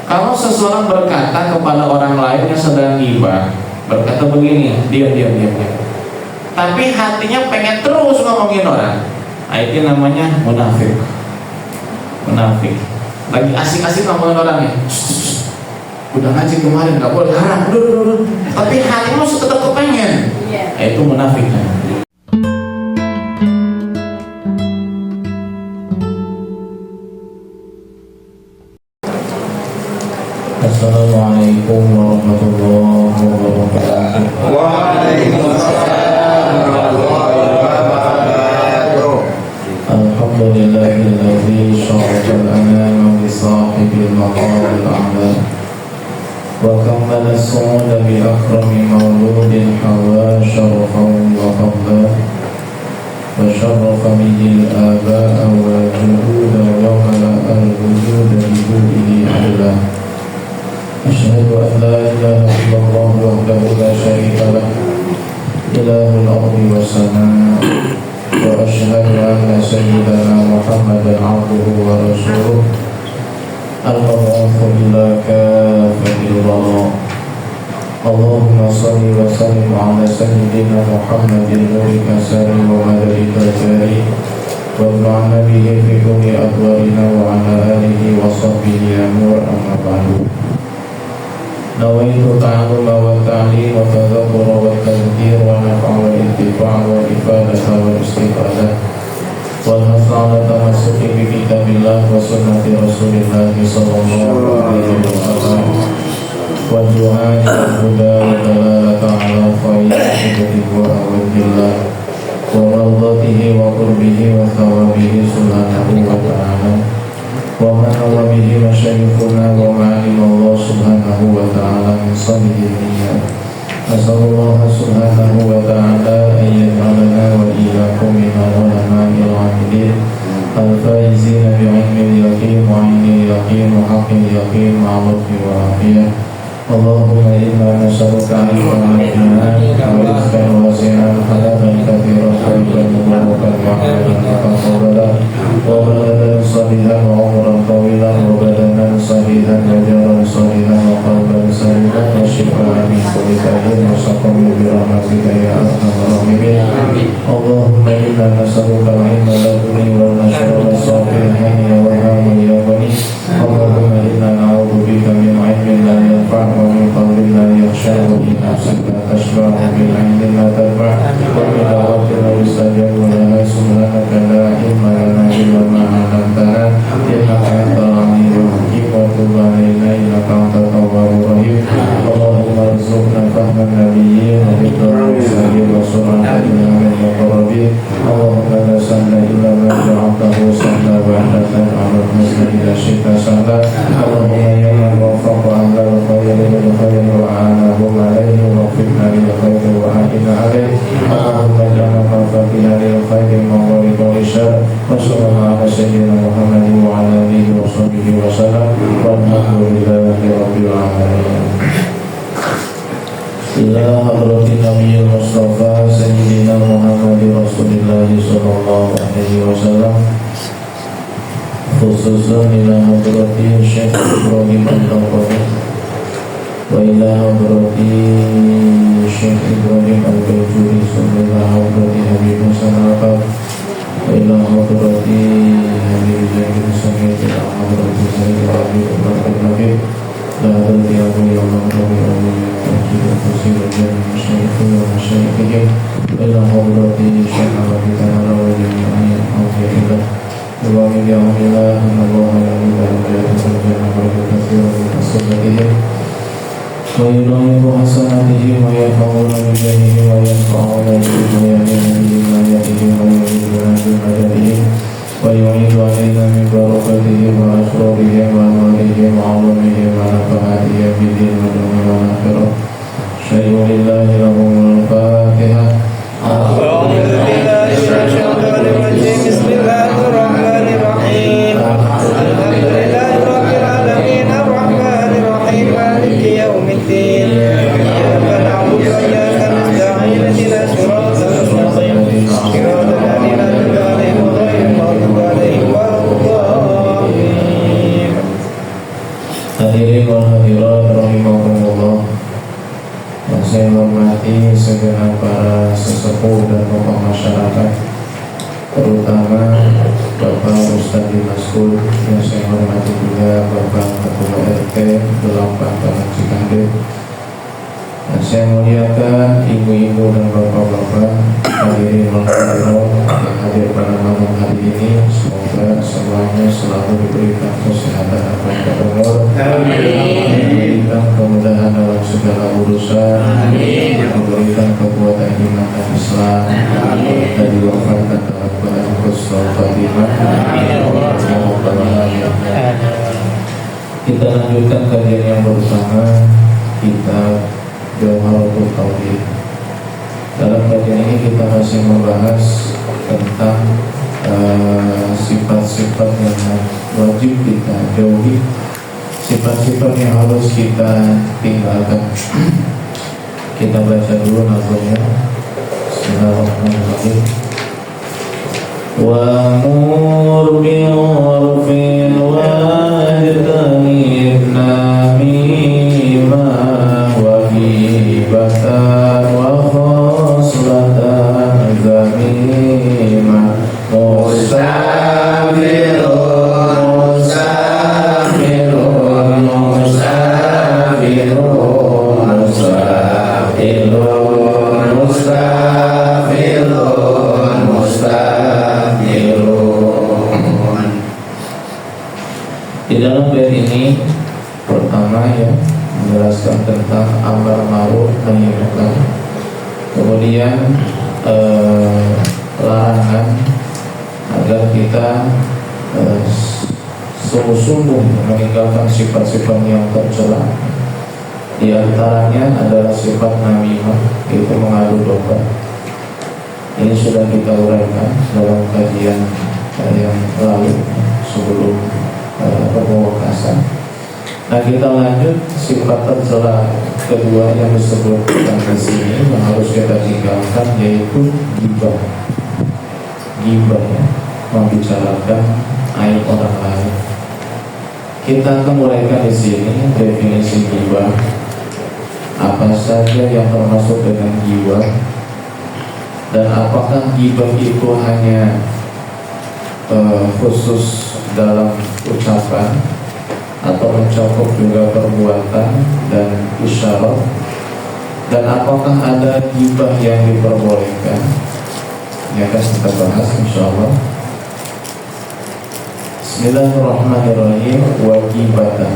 Kalau seseorang berkata kepada orang lain yang sedang ghibah, berkata begini, diam. Tapi hatinya pengen terus ngomongin orang, nah, itu namanya munafik. Munafik. Lagi asik-asik ngomongin orangnya, udah ngaji kemarin, nggak boleh, haram, udah. Tapi hatimu tetap kepengen, nah, itu munafik. Assalamualaikum warahmatullahi wabarakatuh. Waalaikumsalam warahmatullahi wabarakatuh. Alhamdulillahilladzi syarafal anama bi sahibil maqamil a'la wa kammala as-su'uda bi akrami mawludin hawa syarafan wa fadla wa syarafa bihi al-aba'a wa juhuda wa mala'a al-wujuda bi bu'ihi adla. أشهد أن لا إله إلا الله وحده لا شريك له إله الأرض والسماء وأشهد أن سيدنا محمدا عبده ورسوله المبعوث إلى كافة الورى. اللهم صل وسلم على سيدنا محمد نورك ساري ومددك الجاري واجمعنا به في كل أدوارنا وعلى آله وصحبه أمور. أما بعد، نويت تعلم والتعليم والتذكر والتذكير والنفع والانتفاع والإفادة والاستفادة والحث على التمسك بكتاب الله وسنة رسول الله صلى الله عليه وسلم والدعاء والهدى والدلالة على فائدته وأود الله ومرضاته وقربه وثوابه سبحانه وتعالى وما هو به مشايخنا وما علم الله سبحانه وتعالى من صالح النيات. أسأل الله سبحانه وتعالى أن يجعلنا وإياكم من العلماء العاملين الفائزين بعلم اليقين وعين اليقين وحق اليقين مع لطف وعافية. اللهم إنا نسألك علما نافعا ورزقا واسعا حلالا كثيرا طيبا مباركا وحلالا متقبلا وولدا صالحا وعمرا طويلا وبدنا صالحا وجارا صالحا وقلبا سليما وشفاء من كل داء وسقم برحمتك يا أرحم الراحمين. اللهم إنا نسألك العلم الذي والنشر الصالحين يا وهاب يا غني. اللهم إنا نعوذ بك من علم لا ينفع ومن قلب لا يخشى ومن نفس لا تشبع ومن عين لا تنفع ومن دعوة لا يستجاب لها. سبحانك لا علم لنا إلا ما علمتنا إنك أنت العليم الحكيم وتب علينا إنك أنت التواب الرحيم. اللهم ارزقنا فهم النبيين وحفظ المرسلين وسرعة الإمام المقربين. اللهم لا سهل إلا ما جعلته سهلا وحدة على الحزن إذا شئت سهلا. اللهم يا من وفق أهل الخير للخير وأعانهم عليه ووفقنا للخير وأعنا عليه. اللهم اجعلنا موفقين للخير المغفرة والشر. وصلى الله على سيدنا محمد وعلى آله وصحبه وسلم والحمد لله رب العالمين. إلى حضرة النبي المصطفى سيدنا محمد رسول الله صلى الله عليه وسلم، خصوصا إلى حضرة الشيخ إبراهيم الدقري وإلى حضرة الشيخ إبراهيم البيجوري ثم إلى حضرة حبيب سناقب وإلى حضرة حبيب زيد سميت إلى حضرة زيد حبيب النبي لا أدري أبو يوم القوي أبو يأتي وفصيل الجنة مشايخي ومشايخهم إلى حضرة الشيخ عبد تعالى وجميع أولياء الله ومن يوم الله أن الله يعلم درجات الجنة كثيرا من حسناتهم ويضاعف حسناتهم ويرفعون بجاههم وينفعون بهم ويهدون بهدايتهم ويعيذنا بمددهم ويعيد علينا من بركاتهم وأسرارهم وأموالهم وعظمهم ونفعاتهم في الدين والدنيا والآخرة. شيء لله لهم الفاتحة. أعوذ بالله من الشيطان الرجيم. بسم الله الرحمن الرحيم. الحمد لله رب العالمين الرحمن الرحيم مالك يوم الدين. إياك نعبد وإياك نستعين اهدنا الصراط المستقيم صراط الذين أنعمت عليهم غير المغضوب عليهم ولا الضالين. Hadirin wal hadirat rahimakumullah. Yang saya hormati segenap para sesepuh dan tokoh masyarakat, terutama Bapak Ustadz Dimaskul. Yang saya hormati juga Bapak Ketua RT 8 Taman Cikande. Dan saya muliakan ibu-ibu dan bapak-bapak, hadirin wal hadirat yang hadir pada malam hari ini. Semoga semuanya selalu diberikan kesehatan dan panjang umur, diberikan kemudahan dalam segala urusan, diberikan kekuatan iman dan Islam, dan diwafatkan dalam keadaan husnul khatimah. Kita lanjutkan kajian yang bersama kitab Jawharatul Tauhid. Dalam kajian ini kita masih membahas tentang sifat-sifat yang wajib kita jauhi, sifat-sifat yang harus kita tinggalkan. Kita baca dulu nazamnya. Bismillahirrahmanirrahim. Wa mur bil urfin wa ajtanib namima hibatan wa khoslatan zamimah musafirun musafirun musafirun musafirun musafirun musafirun. Di dalam bait ini pertama ya menjelaskan tentang amar ma'ruf nahi munkar. Kemudian larangan agar kita sungguh-sungguh meninggalkan sifat-sifat yang tercela. Di antaranya adalah sifat namimah, yaitu mengadu domba. Ini sudah kita uraikan dalam kajian yang lalu sebelum pembahasan. Nah, kita lanjut sifat tercela kedua yang disebutkan di sini yang harus kita tinggalkan, yaitu ghibah. Ghibah ya, membicarakan aib orang lain. Kita akan uraikan di sini definisi ghibah, apa saja yang termasuk dengan ghibah, dan apakah ghibah itu hanya khusus dalam ucapan atau mencakup juga perbuatan dan isyarat, dan apakah ada ghibah yang diperbolehkan? Ya, akan kita bahas insyaallah. Bismillahirrahmanirrahim. Wa ghibatan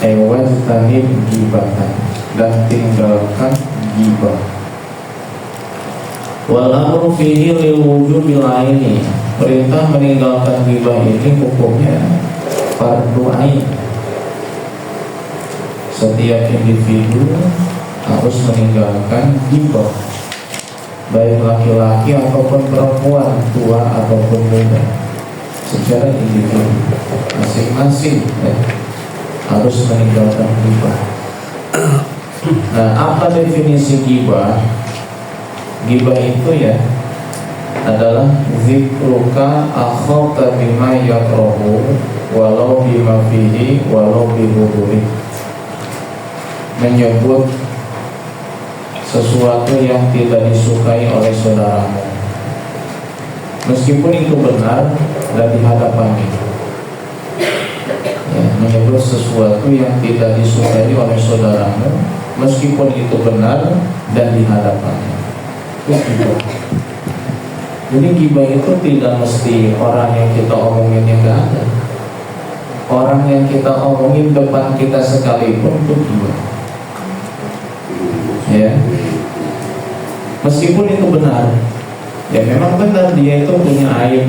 wajtanib ghibatan, dan tinggalkan ghibah. Wal amru fihi lil wujubil aini. Perintah meninggalkan ghibah ini hukumnya fardu ain. Setiap individu harus meninggalkan ghibah, baik laki-laki ataupun perempuan, tua ataupun muda, secara individu masing-masing ya, harus meninggalkan ghibah. Nah, apa definisi ghibah? Ghibah itu ya adalah zikruka akhaka bima yakrahu walau bima fihi walau bihuduri. Menyebut sesuatu yang tidak disukai oleh saudaramu, meskipun itu benar dan di hadapannya. Ya, menyebut sesuatu yang tidak disukai oleh saudaramu, meskipun itu benar dan di hadapannya. Itu ghibah. Jadi ghibah itu tidak mesti orang yang kita omongin yang gak ada. Orang yang kita omongin depan kita sekalipun itu ghibah. Ya, meskipun itu benar, ya memang benar dia itu punya aib,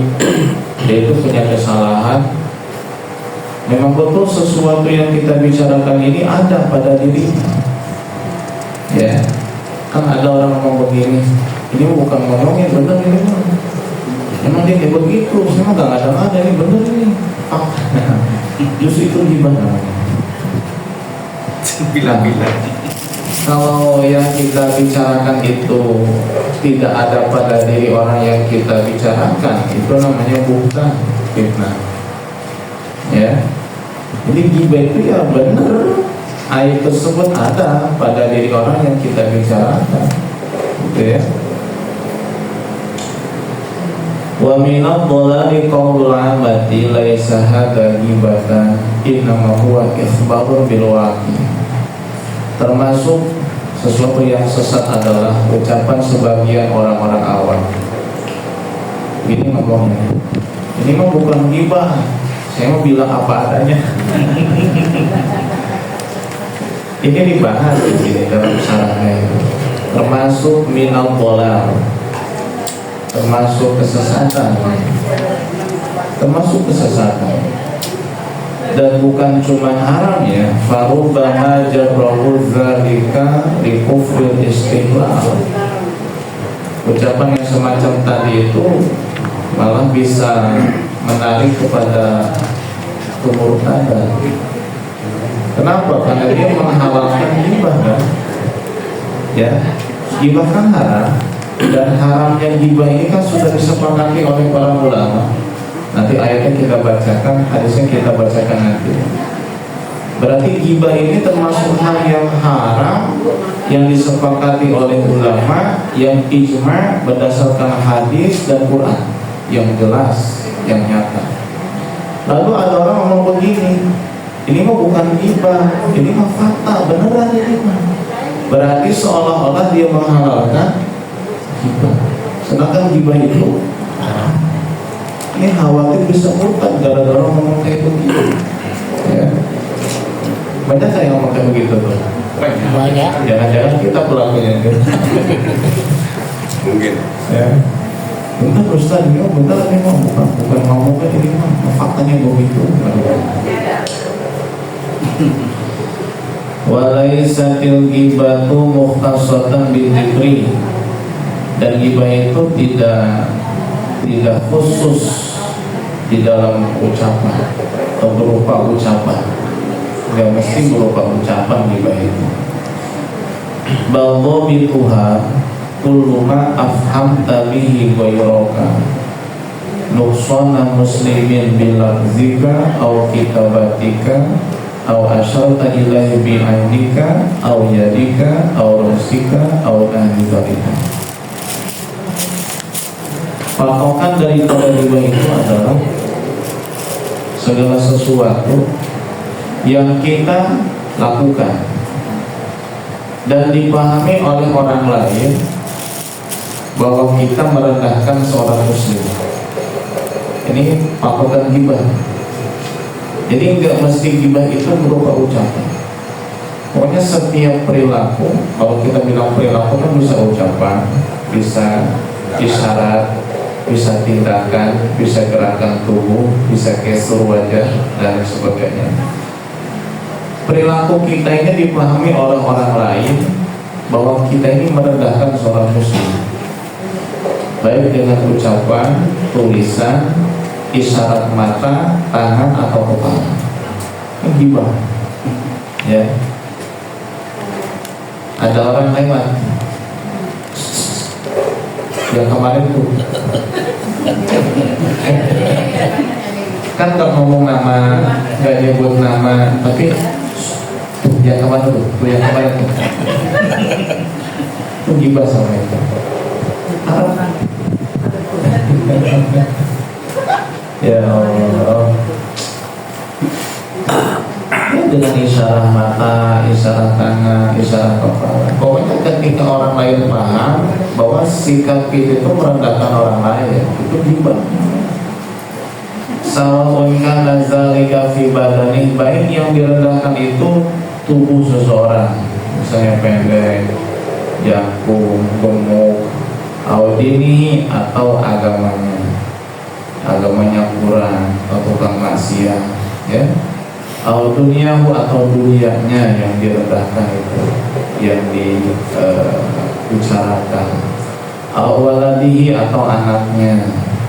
dia itu punya kesalahan. Memang betul sesuatu yang kita bicarakan ini ada pada dirinya. Ya, kan ada orang ngomong begini, ini bukan ngomongin benar ini, emang dia kayak begitu, memang gak ada ini benar ini. Justru itu gimana? Bilang-bilang. Kalau yang kita bicarakan itu tidak ada pada diri orang yang kita bicarakan, itu namanya bukan fitnah. Ya, jadi ghibah itu ya benar aib tersebut ada pada diri orang yang kita bicarakan, gitu ya. Wa minad dhalali qaulul amati laisa hadza ghibatan innama huwa ikhbarun bil waqi. Termasuk sesuatu yang sesat adalah ucapan sebagian orang-orang awam. Ini ngomongnya, ini mah bukan ghibah, saya mau bilang apa adanya. Ini dibahas di sini dalam syarahnya itu. Termasuk minal dhalal, termasuk kesesatan, dan bukan cuma haram ya. Farubbama jarrahu dzalika li kufril istiqlal. Ucapan yang semacam tadi itu malah bisa menarik kepada kemurtadan. Kenapa? Karena dia menghalalkan ghibah kan? Ya, ghibah kan haram. Dan haramnya ghibah ini kan sudah disepakati oleh para ulama. Nanti ayatnya kita bacakan, hadisnya kita bacakan nanti. Berarti ghibah ini termasuk hal yang haram yang disepakati oleh ulama, yang ijma berdasarkan hadis dan Quran yang jelas, yang nyata. Lalu ada orang ngomong begini, ini mah bukan ghibah, ini mah fakta, beneran ini mah. Berarti seolah-olah dia menghalalkan ghibah. Sedangkan ghibah itu haram. Ini khawatir bisa murtad gara-gara ngomong kayak begitu. Ya. Banyak saya ngomong kayak begitu tuh. Banyak. Jangan-jangan kita pelakunya gitu. Mungkin. Ya. Bentar Ustaz, ini bentar ini mau bukan ngomongnya ini mah faktanya begitu. Walaisatil ghibatu mukhtasatan bidzikri. Dan ghibah itu tidak khusus di dalam ucapan atau berupa ucapan. Tidak mesti berupa ucapan ghibah itu. Bal dhabituha kullu ma afhamta bihi ghayraka nuqsana muslimin bilafzika aw kitabatika aw asyarta ilaihi bi'ainika aw yadika aw rusika aw nahidika. Patokan daripada ghibah itu adalah segala sesuatu yang kita lakukan dan dipahami oleh orang lain bahwa kita merendahkan seorang muslim. Ini patokan ghibah. Jadi nggak mesti ghibah itu berupa ucapan. Pokoknya setiap perilaku, kalau kita bilang perilaku kan bisa ucapan, bisa isyarat, bisa tindakan, bisa gerakan tubuh, bisa gestur wajah dan sebagainya. Perilaku kita ini dipahami oleh orang lain bahwa kita ini merendahkan seorang muslim, baik dengan ucapan, tulisan, isyarat mata, tangan atau kepala. Ini ghibah. Ya. Ada orang lewat yang kemarin tuh kan gak ngomong nama, gak nyebut nama, tapi yang kemarin tuh, itu ghibah sama itu. Ya Allah. Ya, dengan isyarat mata, isyarat tangan, isyarat kepala. Pokoknya ketika orang lain paham bahwa sikap kita itu merendahkan orang lain, itu ghibah. Sawa'un kana zalika fi badani, baik yang direndahkan itu tubuh seseorang, misalnya pendek, jangkung, gemuk, audini atau agamanya kurang atau tukang maksiat, ya, atau duniahu atau dunianya yang direndahkan itu, yang dibicarakan, awaladihi atau anaknya,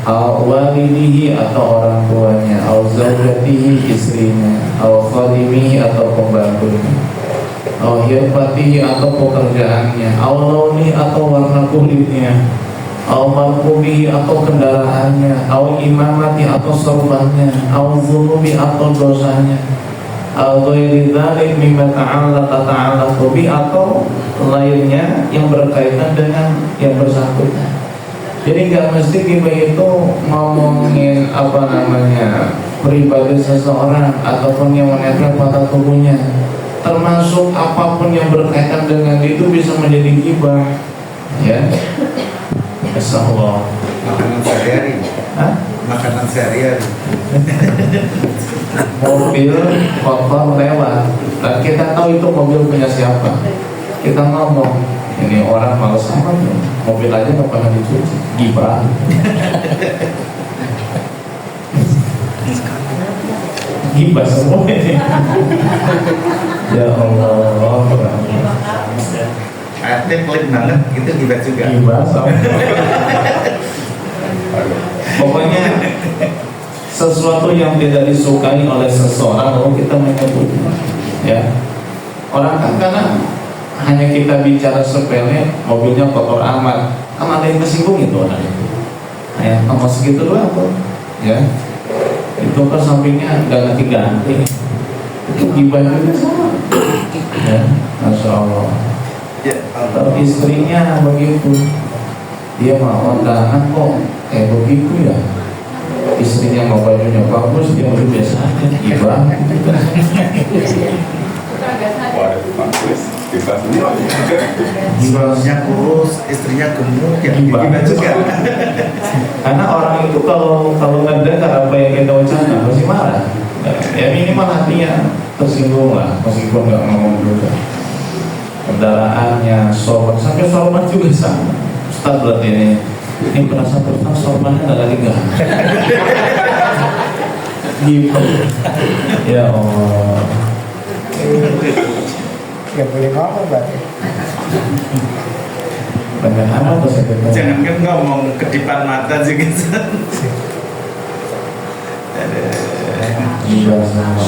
awalidihi atau orang tuanya, awzaujatihi istrinya, awkhadimihi atau pembantunya, awhirfatihi atau pekerjaannya, awlauni atau warna kulitnya, awmarkubihi atau kendaraannya, awimamati atau sorbannya, awzunubi atau dosanya. ghairi dzalik mimma ta'allaqu bi, atau lainnya yang berkaitan dengan yang bersangkutan. Jadi nggak mesti ghibah itu ngomongin pribadi seseorang ataupun yang menempel pada tubuhnya. Termasuk apapun yang berkaitan dengan itu bisa menjadi ghibah. Ya. Insyaallah. Makanan sehari-hari. Hah? Makanan sehari-hari. Mobil kotor lewat, dan kita tahu itu mobil punya siapa. Kita ngomong, ini orang males amat ya, mobil aja nggak pernah dicuci, ghibah. Ghibah semua ini. Ya Allah. Artinya pelit banget, itu gibah juga. Ghibah sama. Pokoknya sesuatu yang tidak disukai oleh seseorang lalu kita menyebutnya, ya. Orang kan karena hanya kita bicara sepele, mobilnya kotor amat, kan ada yang tersinggung itu orang itu. Nah, ya, nomor segitu doang tuh, ya. Itu kan sampingnya nggak ganti-ganti, itu ghibah juga sama, ya. Masya Allah. Ya, Atau istrinya begitu, dia mau undangan kok kayak begitu ya. Istrinya mau bajunya bagus, dia udah biasa aja, ghibah. Suaminya kurus, istrinya gemuk, ya Gibah. gibah juga. Karena orang itu kalau ngedengar apa yang kita ucapkan pasti marah. Ya minimal hatinya tersinggung lah, meskipun nggak ngomong juga. Kendaraannya, sorban, sampai sorban juga sama. Ustaz berarti ini merasa tentang sorbannya nggak lagi gak. Gitu. Ya Allah. Gak boleh ngomong berarti. Bagaimana bahasa kita? Jangan kan ngomong kedipan mata juga. Gibah sama.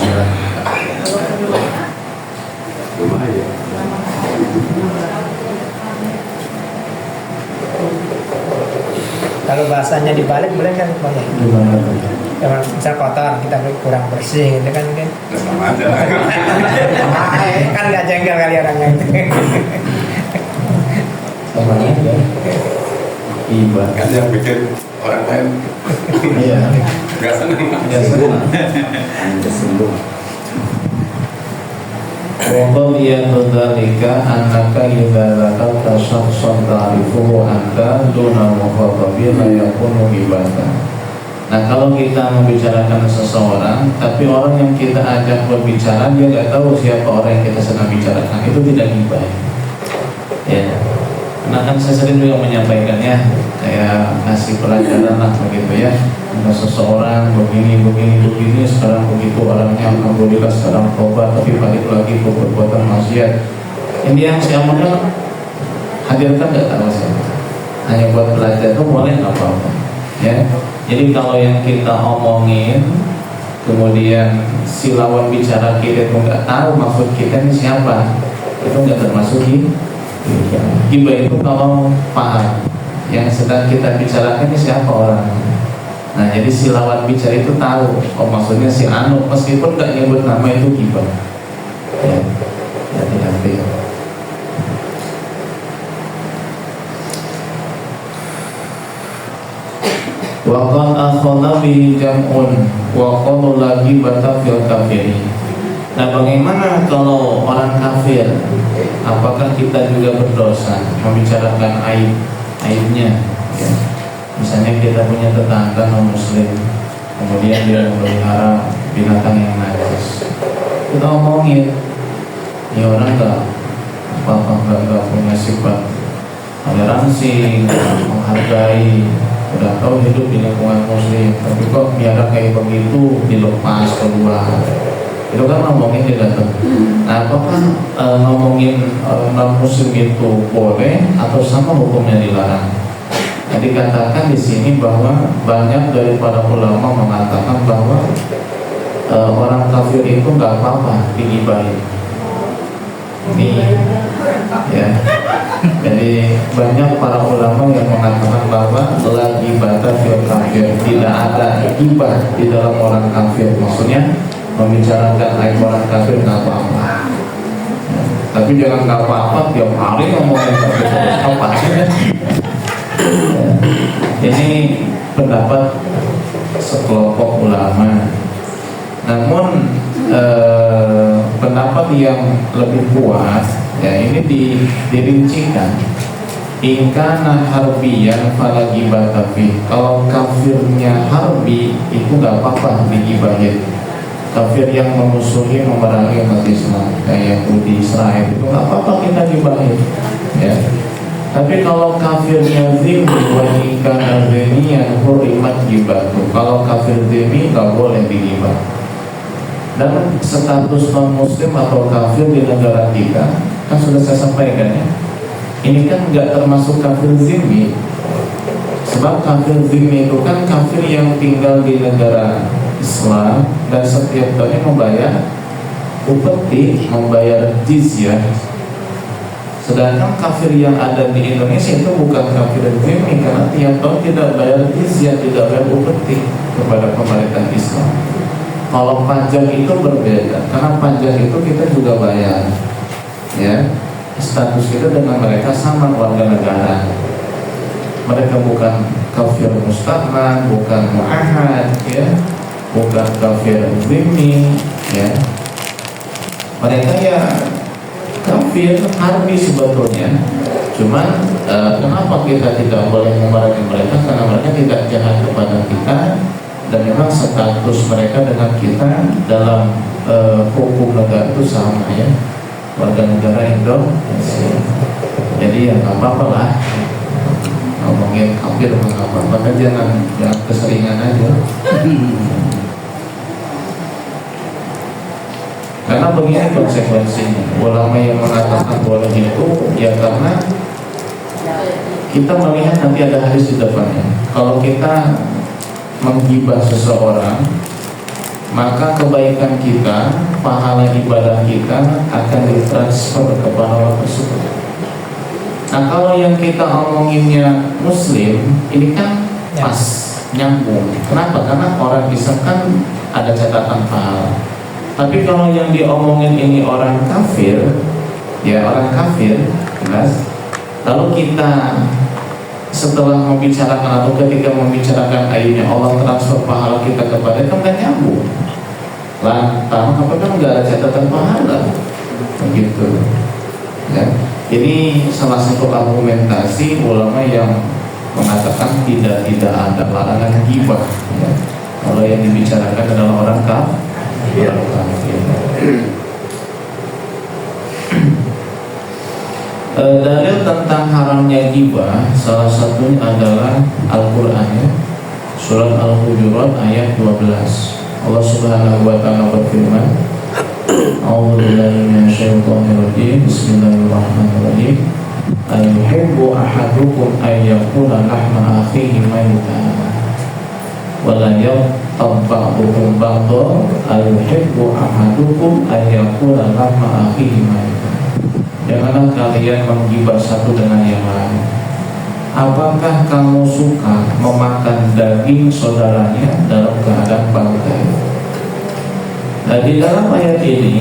Kalau bahasanya dibalik boleh kan? Boleh. Gimana tuh? Kalau misal kotor, kita kurang bersih, itu kan Sama aja. kan nggak jengkel kali orangnya itu. Sama aja. Gibah. Kan yang bikin orang lain Iya. nggak senang. Ya senang. Tersinggung. Waqadiyatu dzalika annaka idza zakarta syakhsan ta'rifuhu anta duna mukhatabi la yakunu ghibatan. Nah, kalau kita membicarakan seseorang tapi orang yang kita ajak berbicara dia nggak tahu siapa orang yang kita sedang bicarakan, itu tidak ghibah. Ya. Karena kan saya sering juga menyampaikannya, saya ngasih pelajaran lah begitu ya. Ada seseorang begini, sekarang begitu orangnya alhamdulillah sekarang tobat tapi balik lagi ke perbuatan maksiat. Ini yang saya amalkan hadirkan nggak tahu saya. Hanya buat belajar itu boleh nggak apa-apa. Ya. Jadi kalau yang kita omongin kemudian si lawan bicara kita itu nggak tahu maksud kita ini siapa, itu nggak termasuk ghibah. Itu kalau paham yang sedang kita bicarakan ini siapa orang. Nah, jadi si lawan bicara itu tahu, oh maksudnya si Anu, meskipun nggak nyebut nama itu ghibah. Ya, hati-hati. Wa qad akhadha bihi jam'un wa qalu lagi batafil kafiri. Nah, bagaimana kalau orang kafir? Apakah kita juga berdosa membicarakan aibnya? Ya. Misalnya kita punya tetangga non muslim, kemudian dia memelihara binatang yang najis, kita omongin, ya orang nggak punya sifat toleransi, menghargai, udah tahu hidup di lingkungan muslim, tapi kok biara kayak begitu dilepas keluar, itu kan ngomongin tidak tuh. Nah, apakah ngomongin non muslim itu boleh atau sama hukumnya dilarang? Jadi dikatakan di sini bahwa banyak dari para ulama mengatakan bahwa orang kafir itu nggak apa-apa digibahin. Ini ya. Jadi banyak para ulama yang mengatakan bahwa lagi batas fil kafir, tidak ada gibah di dalam orang kafir. Maksudnya membicarakan aib orang kafir nggak apa-apa. Ya, tapi jangan nggak apa-apa tiap hari ngomongin kafir apa ya. Ini pendapat sekelompok ulama. Namun pendapat yang lebih kuat ya ini dirincikan. Ingkana harbiyan fala ghibata fi. Kalau kafirnya harbi itu nggak apa-apa digibahin. Kafir yang memusuhi memerangi umat Islam kayak Yahudi Israel itu nggak apa-apa kita gibahin ya. Tapi kalau kafirnya zimmi wa ingkana zimiyan hurimat ghibatu. Kalau kafir zimmi nggak boleh digibah. Dan status non muslim atau kafir di negara kita kan sudah saya sampaikan ya. Ini kan nggak termasuk kafir zimmi. Sebab kafir zimmi itu kan kafir yang tinggal di negara Islam dan setiap tahunnya membayar upeti, membayar jizyah. Sedangkan kafir yang ada di Indonesia itu bukan kafir zimmi karena tiap tahun tidak bayar jizyah, tidak bayar upeti kepada pemerintah Islam. Kalau pajak itu berbeda, karena pajak itu kita juga bayar, ya. Status kita dengan mereka sama warga negara. Mereka bukan kafir musta'man, bukan mu'ahad, ya, bukan kafir zimmi, ya. Mereka ya kafir harbi sebetulnya. Cuman kenapa kita tidak boleh memerangi mereka? Karena mereka tidak jahat kepada kita. Dan memang status mereka dengan kita dalam hukum negara itu sama ya, warga negara Indonesia. Jadi ya nggak apa-apa lah ngomongin kafir nggak apa-apa, kan jangan keseringan aja. Karena begini konsekuensinya, ulama yang mengatakan boleh itu ya karena kita melihat nanti ada hadis di depannya. Kalau kita menggibah seseorang, maka kebaikan kita, pahala ibadah kita akan ditransfer ke pahala tersebut. Nah kalau yang kita omonginnya muslim, ini kan pas, nyambung. Kenapa? Karena orang Islam kan ada catatan pahala. Tapi kalau yang diomongin ini orang kafir, ya orang kafir, jelas. Lalu kita setelah membicarakan atau ketika membicarakan aibnya Allah transfer pahala kita kepada kan nggak nyambung. Lantas apa kan nggak ada catatan pahala, begitu. Ya. Ini salah satu argumentasi ulama yang mengatakan tidak ada larangan ghibah. Ya. Kalau yang dibicarakan adalah orang kafir. Dalil tentang haramnya ghibah salah satunya adalah Al-Quran ya. Surat Al-Hujurat ayat 12. Allah Subhanahu wa ta'ala berfirman, A'udzubillahi minasyaitonirrajim. Bismillahirrahmanirrahim. Ayuhibbu ahadukum ayyakula lahma akhihi maytan wa la yagtab ba'dukum ba'dan. Ayuhibbu ahadukum ayyakula lahma akhihi maytan. Janganlah kalian menggibah satu dengan yang lain. Apakah kamu suka memakan daging saudaranya dalam keadaan bangkai? Nah, di dalam ayat ini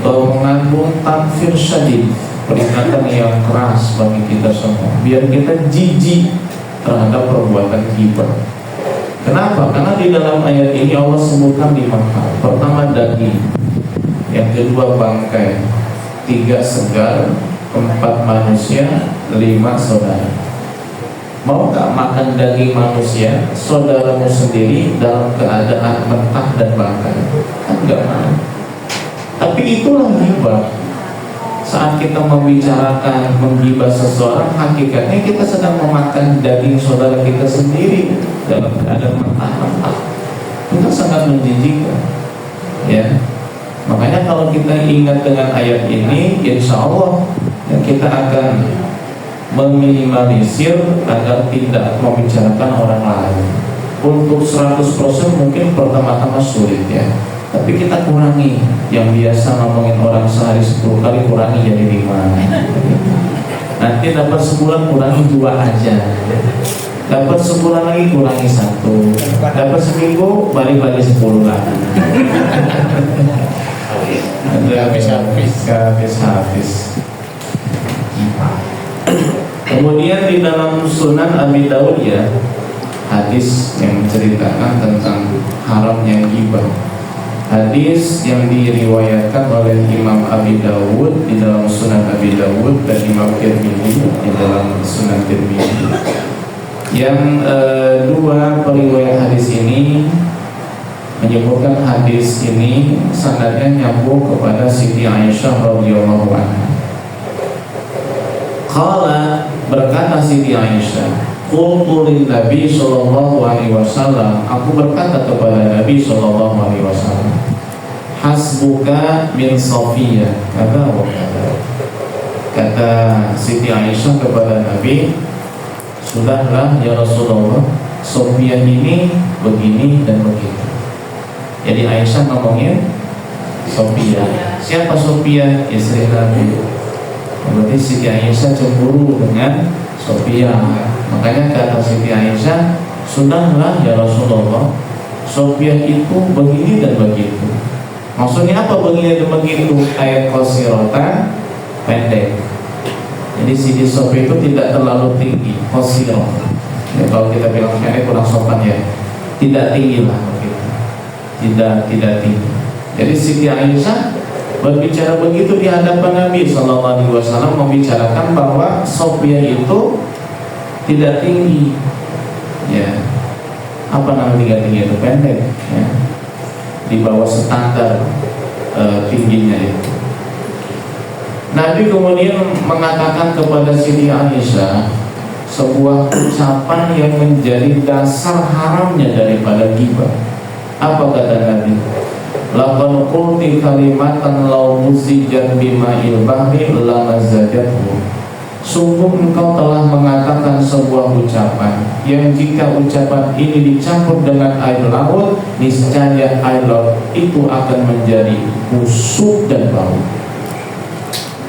mengandung takfir syadid, peringatan yang keras bagi kita semua, biar kita jijik terhadap perbuatan ghibah. Kenapa? Karena di dalam ayat ini Allah sebutkan 5 hal. Pertama daging, yang kedua bangkai, 3 segar, 4 manusia, 5 saudara. Mau gak makan daging manusia, saudaramu sendiri dalam keadaan mentah dan bangkai? Kan gak mau. Tapi itulah ghibah. Saat kita membicarakan menggibah seseorang, hakikatnya kita sedang memakan daging saudara kita sendiri dalam keadaan mentah-mentah. Itu sangat menjijikkan, ya. Makanya kalau kita ingat dengan ayat ini, insya Allah ya, kita akan meminimalisir agar tidak membicarakan orang lain. Untuk 100% mungkin pertama-tama sulit ya, tapi kita kurangi. Yang biasa ngomongin orang sehari 10 kali, kurangi jadi 5. Nanti dapat sebulan kurangi 2 aja. Dapat sebulan lagi kurangi 1. Dapat seminggu balik lagi 10 lagi. Habis. Kemudian di dalam Sunan Abi Daud ya, hadis yang menceritakan tentang haramnya ghibah. Hadis yang diriwayatkan oleh Imam Abi Dawud di dalam Sunan Abi Dawud dan Imam Tirmidzi di dalam Sunan Tirmidzi. Yang dua periwayat hadis ini menyebutkan hadis ini sanadnya nyambung kepada Siti Aisyah radhiyallahu anha. Qala, berkata Siti Aisyah, qultu lin Nabi sallallahu alaihi wasallam, aku berkata kepada Nabi sallallahu alaihi wasallam, hasbuka min Safiyah, kata Siti Aisyah kepada Nabi, sudahlah ya Rasulullah, Safiyah ini begini dan begitu. Jadi Aisyah ngomongin Safiyah. Siapa Safiyah? Istri Nabi. Berarti Siti Aisyah cemburu dengan Safiyah. Makanya kata Siti Aisyah, sudahlah ya Rasulullah, Safiyah itu begini dan begitu. Maksudnya apa begini dan begitu? Ayat qasiratan, pendek. Jadi Siti Safiyah itu tidak terlalu tinggi, qasirah. Ya, kalau kita bilang pendek kurang sopan ya. Tidak tinggi lah begitu. Tidak tinggi. Jadi Siti Aisyah berbicara begitu di hadapan Nabi SAW, membicarakan bahwa Safiyah itu tidak tinggi, ya. Apa namanya tidak tinggi itu? Pendek, ya. Di bawah standar tingginya itu. Nabi kemudian mengatakan kepada Siti Aisyah sebuah ucapan yang menjadi dasar haramnya daripada ghibah. Apa kata Nabi? Laqad qulti kalimatan law musijat bima'il bahri lamazajathu. Sungguh engkau telah mengatakan sebuah ucapan yang jika ucapan ini dicampur dengan air laut, niscaya air laut itu akan menjadi busuk dan bau.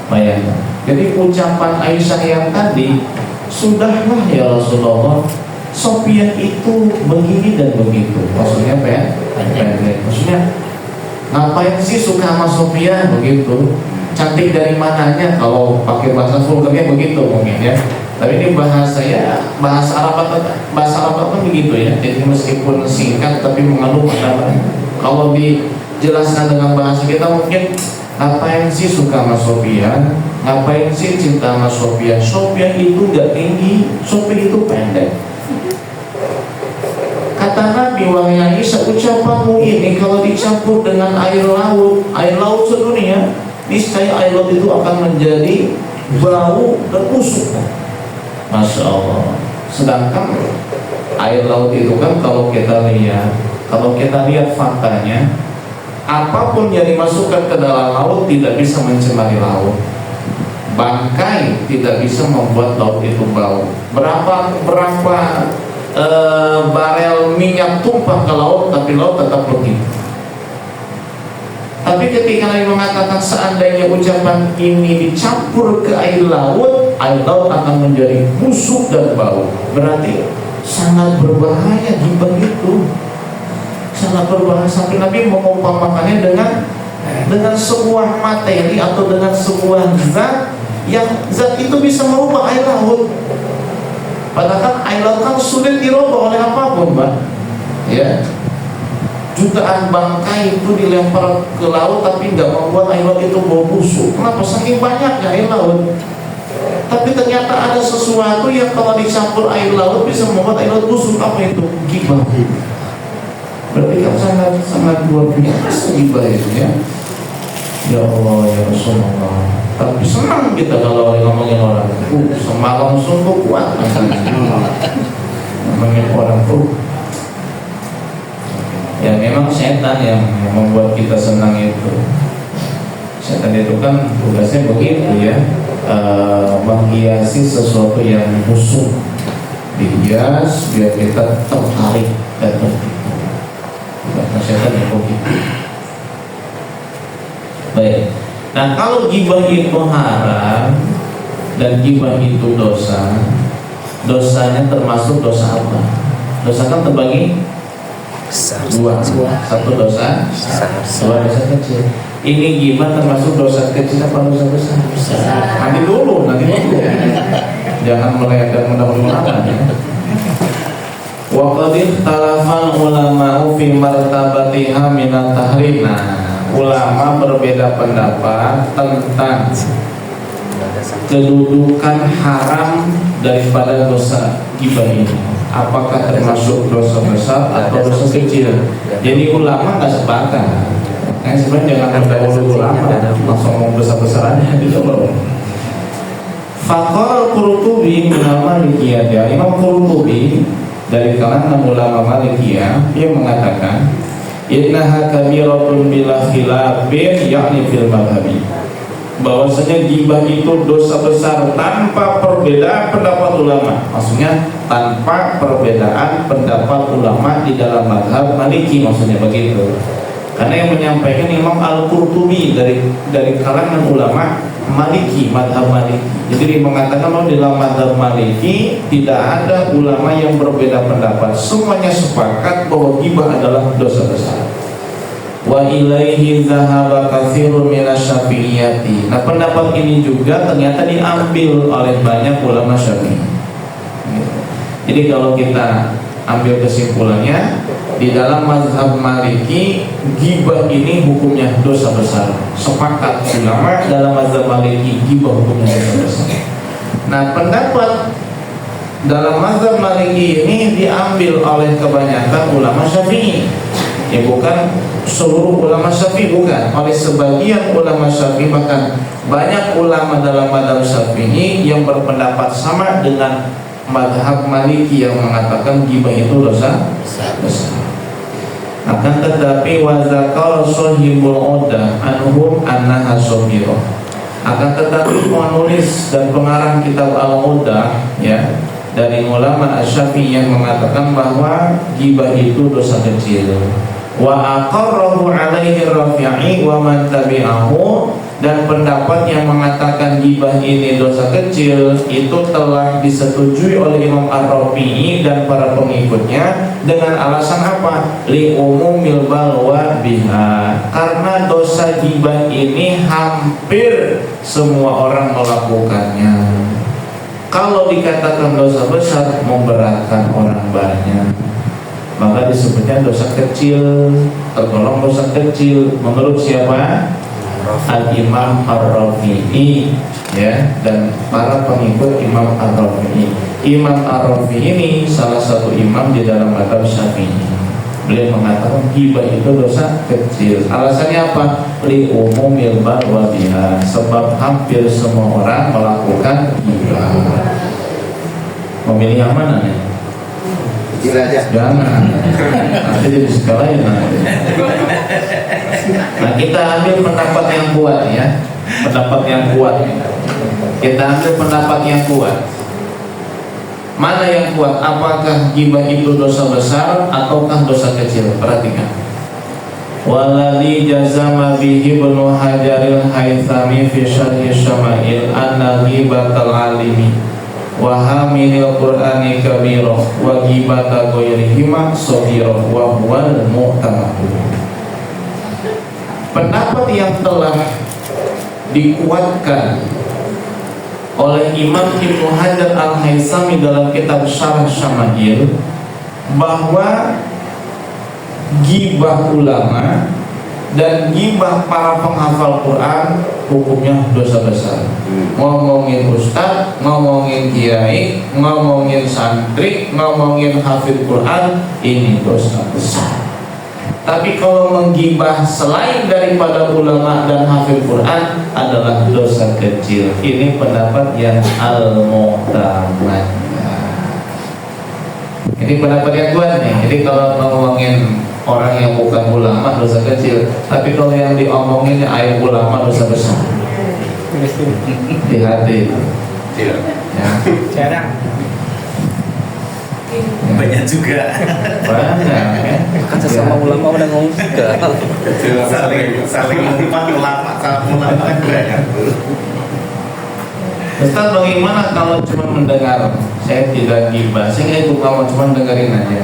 Bayangkan. Jadi ucapan Aisyah yang tadi, sudahlah ya Rasulullah, Safiyah itu begini dan begitu. Maksudnya apa ya? Pendek. Maksudnya ngapain sih suka sama Safiyah begitu? Cantik dari mananya? Kalau pakai bahasa vulgarnya begitu mungkin ya. Tapi ini bahasa Arab apa begitu ya. Jadi meskipun singkat tapi mengandung makna. Kalau dijelaskan dengan bahasa kita mungkin, ngapain sih suka sama Safiyah? Ngapain sih cinta sama Safiyah? Safiyah itu gak tinggi, Safiyah itu pendek. Kata Nabi, wahai Aisyah, ucapanmu ini kalau dicampur dengan air laut sedunia, niscaya air laut itu akan menjadi bau dan busuk. Masya Allah. Sedangkan air laut itu kan kalau kita lihat faktanya, apapun yang dimasukkan ke dalam laut tidak bisa mencemari laut. Bangkai tidak bisa membuat laut itu bau. Berapa barel minyak tumpah ke laut, tapi laut tetap begitu. Tapi ketika Nabi mengatakan seandainya ucapan ini dicampur ke air laut akan menjadi busuk dan bau. Berarti sangat berbahaya ghibah itu. Sangat berbahaya sampai Nabi mengumpamakannya dengan sebuah materi atau dengan sebuah zat yang zat itu bisa merubah air laut. Padahal kan air laut kan sulit dirubah oleh apapun, Pak. Ya, jutaan bangkai itu dilempar ke laut tapi nggak membuat air laut itu bau busuk. Kenapa? Saking banyaknya air laut. Tapi ternyata ada sesuatu yang kalau dicampur air laut bisa membuat air laut busuk. Apa itu? Ghibah. Berarti kan sangat luar biasa ghibah itu ya. Ya Allah ya Rasulullah. Tapi senang kita kalau ngomongin orang. Semalam sungguh kuat ngomongin orang tuh. Ya memang setan yang membuat kita senang itu. Setan itu kan tugasnya begitu ya, menghiasi sesuatu yang busuk, dihias biar kita tertarik dan tertipu. Tugasnya setan yang begitu. Baik. Nah, kalau ghibah itu haram dan ghibah itu dosa, dosanya termasuk dosa apa? Dosa kan terbagi dua. Satu dosa, dua dosa kecil. Ini gimana termasuk dosa kecil apa dosa besar? Nanti dulu. Jangan meledak mudah-mudahan. Wa qad ikhtalafa ulama'u fi martabatiha min at-tahrim. Ulama berbeda pendapat tentang kedudukan haram daripada dosa ghibah ini. Apakah termasuk dosa besar atau dosa kecil? Jadi ulama nggak sepakat. Sebenarnya jangan mendahului ulama, langsung ngomong besar-besarannya gitu loh. Faqal Qurtubi min al-Malikiyah, Imam Qurtubi dari kalangan ulama Malikiyah, dia mengatakan innaha kabiratun bila khilafin yakni fil madhabi, bahwasanya ghibah itu dosa besar tanpa perbedaan pendapat ulama. Maksudnya tanpa perbedaan pendapat ulama di dalam mazhab Maliki, maksudnya begitu. Karena yang menyampaikan Imam Al-Qurtubi dari kalangan ulama Maliki, mazhab Maliki. Jadi dia mengatakan bahwa di dalam mazhab Maliki tidak ada ulama yang berbeda pendapat. Semuanya sepakat bahwa ghibah adalah dosa besar. Wa ilaihi dzahaba katsirun minasy-Syafi'iyyati. Nah, pendapat ini juga ternyata diambil oleh banyak ulama Syafi'i. Jadi kalau kita ambil kesimpulannya, di dalam mazhab Maliki ghibah ini hukumnya dosa besar. Sepakat ulama dalam mazhab Maliki ghibah hukumnya dosa besar. Nah, pendapat dalam mazhab Maliki ini diambil oleh kebanyakan ulama Syafi'i. Ya bukan seluruh ulama Syafi'i, bukan, oleh sebagian ulama Syafi'i. Bahkan banyak ulama dalam mazhab Syafi'i yang berpendapat sama dengan mazhab Maliki yang mengatakan ghibah itu dosa besar. Akan tetapi wazakal sohibul odah anhum annaha sohiro. Akan tetapi penulis dan pengarang kitab Al-Odah ya dari ulama Asy-Syafi'i yang mengatakan bahwa ghibah itu dosa kecil. Wa aqarrahu alaihi Rafi'i wa man tabi'ahu, dan pendapat yang mengatakan ghibah ini dosa kecil itu telah disetujui oleh Imam Ar-Rafi'i dan para pengikutnya dengan alasan apa? Li umumil balwa biha, karena dosa ghibah ini hampir semua orang melakukannya. Kalau dikatakan dosa besar memberatkan orang banyak, maka disebutnya dosa kecil, tergolong dosa kecil menurut siapa? Al-Imam Ar-Rafi'i ya, dan para pengikut Imam Ar-Rafi'i. Imam Ar-Rafi'i ini salah satu imam di dalam mazhab Syafi'i. Beliau mengatakan ghibah itu dosa kecil. Alasannya apa? Li umumil balwa biha, sebab hampir semua orang melakukan ghibah. Memilih yang mana nih? Kecil aja. Jangan, nanti jadi sekalian nanti. Nah, kita ambil pendapat yang kuat ya, pendapat yang kuat. Kita ambil pendapat yang kuat. Mana yang kuat? Apakah ghibah itu dosa besar ataukah dosa kecil? Perhatikan. Waladhi jazama bihi Ibnu Hajaril Haythami fi syarhi Syama'il anna ghibatal alimi wa hamilil Qur'ani kabirah wa ghibata ghairihima saghirah wa huwal mu'tamad. Pendapat yang telah dikuatkan oleh Imam Ibnu Hajar Al-Haythami dalam kitab Syarh Syama'il bahwa ghibah ulama dan ghibah para penghafal Quran hukumnya dosa besar. Ngomongin ustaz, ngomongin kiai, ngomongin santri, ngomongin hafid Quran, ini dosa besar. Tapi kalau menggibah selain daripada ulama dan hafid Quran adalah dosa kecil. Ini pendapat yang al-mu'tamad. Ini pendapat yang kuat nih. Jadi kalau ngomongin orang yang bukan ulama dosa kecil, tapi kalau yang diomongin ayat ulama dosa besar. Hati-hati. Tidak. Ya. Jarang. Banyak juga. Banyak ya. Kan sesama ulama udah ngomong juga. saling mengumpat ulama sama ulama banyak. Ustaz, bagaimana kalau cuma mendengar saya tidak gibah, saya nggak ikut ngomong, cuma dengerin aja.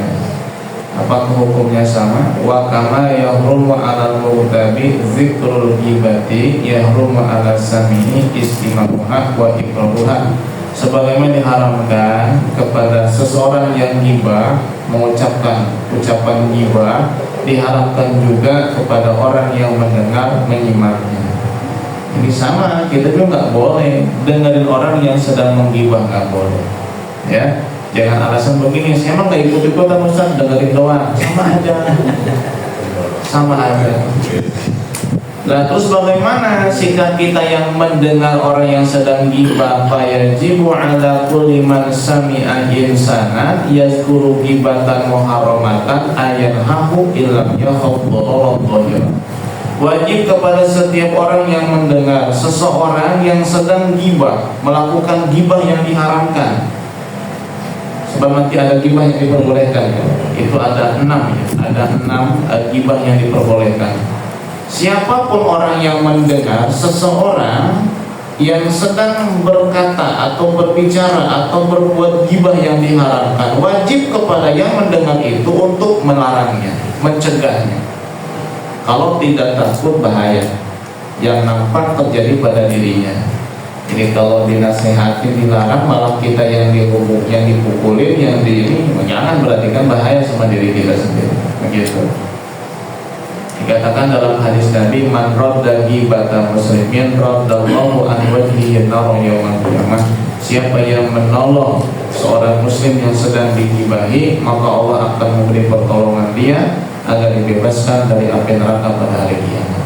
Apakah hukumnya sama? Wa kama yahrumu 'alal mughtabi dzikrul ghibati yahrumu 'alal sami'i istima'uha wa iqraruha. Sebagaimana diharamkan kepada seseorang yang gibah mengucapkan ucapan gibah, diharamkan juga kepada orang yang mendengar menyimaknya. Ini sama, kita juga nggak boleh dengerin orang yang sedang menggibah, nggak boleh. Ya, jangan alasan begini, saya emang nggak ikut-ikutan Ustaz, dengerin doang, sama aja. Nah, terus bagaimana sikap kita yang mendengar orang yang sedang gibah? Fayajibu ala kulli man sami'a insanan yazkuru gibatan muharramatan ayanhahu illam yakhaf dhahira. Wajib kepada setiap orang yang mendengar seseorang yang sedang gibah, melakukan gibah yang diharamkan. Sebab nanti ada gibah yang diperbolehkan, itu ada 6 ya. Ada 6 gibah yang diperbolehkan. Siapapun orang yang mendengar seseorang yang sedang berkata atau berbicara atau berbuat gibah yang diharamkan, wajib kepada yang mendengar itu untuk melarangnya, mencegahnya. Kalau tidak takut bahaya yang nampak terjadi pada dirinya. Jadi kalau dinasehati dilarang, malah kita yang dihubung, yang dipukulin, yang di ini, jangan, berarti kan bahaya sama diri kita sendiri. Begitu. Dikatakan dalam hadis Nabi, man radda ghibata muslimin raddallahu an wajhihi nar yaumil qiyamah. Siapa yang menolong seorang muslim yang sedang digibahi, maka Allah akan memberi pertolongan dia agar dibebaskan dari api neraka pada hari kiamat.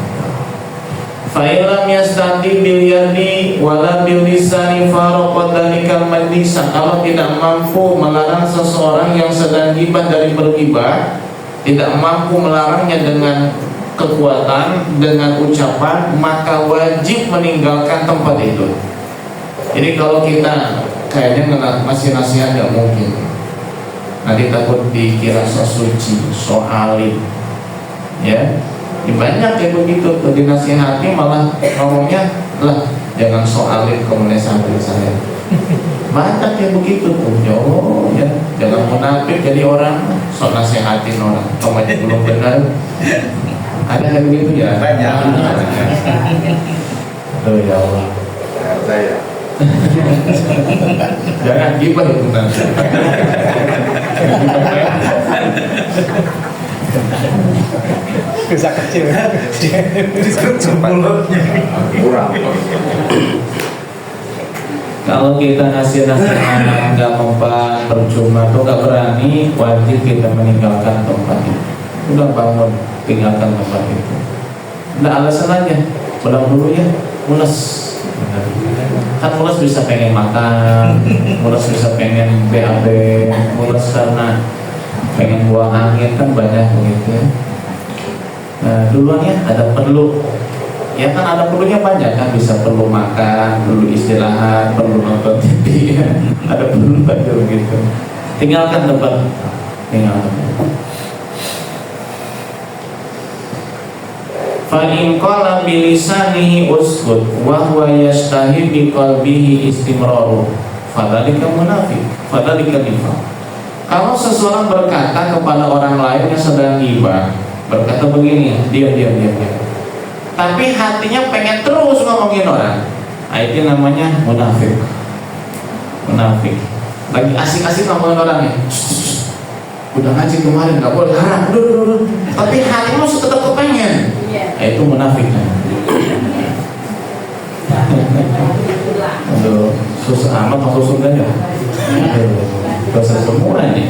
Fa illam yastati bil yadi wala bil lisani faraqat dalikal majlisa. Kalau tidak mampu melarang seseorang yang sedang gibah dari bergibah, tidak mampu melarangnya dengan kekuatan, dengan ucapan, maka wajib meninggalkan tempat itu. Jadi kalau kita kayaknya masih nasihat nggak mungkin, nanti takut dikira so suci, so alim, ya. Banyak kayak begitu tuh, dinasihati malah ngomongnya, lah jangan so alim kamu nasihati saya. Banyak kayak begitu tuh, ya, jangan munafik jadi orang sok nasihatin orang, kamu aja belum benar. Ada kayak begitu ya? Banyak. Aduh ya Allah. Saya. Jangan gibah itu nanti. Bisa kecil. Kurang. Kalau kita ngasih nasihat nggak mempan, percuma atau nggak berani, wajib kita meninggalkan tempat itu. Udah bangun, tinggalkan tempat itu. Nggak alasan aja, pulang dulu ya, mules. Kan mules bisa pengen makan, mules bisa pengen BAB, mules karena pengen buang angin, kan banyak begitu ya. Nah, duluan ya, ada perlu. Ya kan ada perlunya banyak kan, bisa perlu makan, perlu istirahat, perlu nonton TV ya. Ada perlu banyak begitu. Tinggalkan tempat, tinggalkan. Fa in qala bi lisanihi uskut wa huwa yastahi bi qalbihi istimraru fadzalika munafiq, fadzalika nifaq. Kalau seseorang berkata kepada orang lain yang sedang gibah, berkata begini, diam. Tapi hatinya pengen terus ngomongin orang, nah, itu namanya munafik. Munafik. Lagi asik-asik ngomongin orangnya. Udah ngaji kemarin, nggak boleh, haram, dulu. Tapi hatimu tetap kepengen. Nah, itu munafik. Aduh, susah amat masuk surga ya. Dosa semua ini.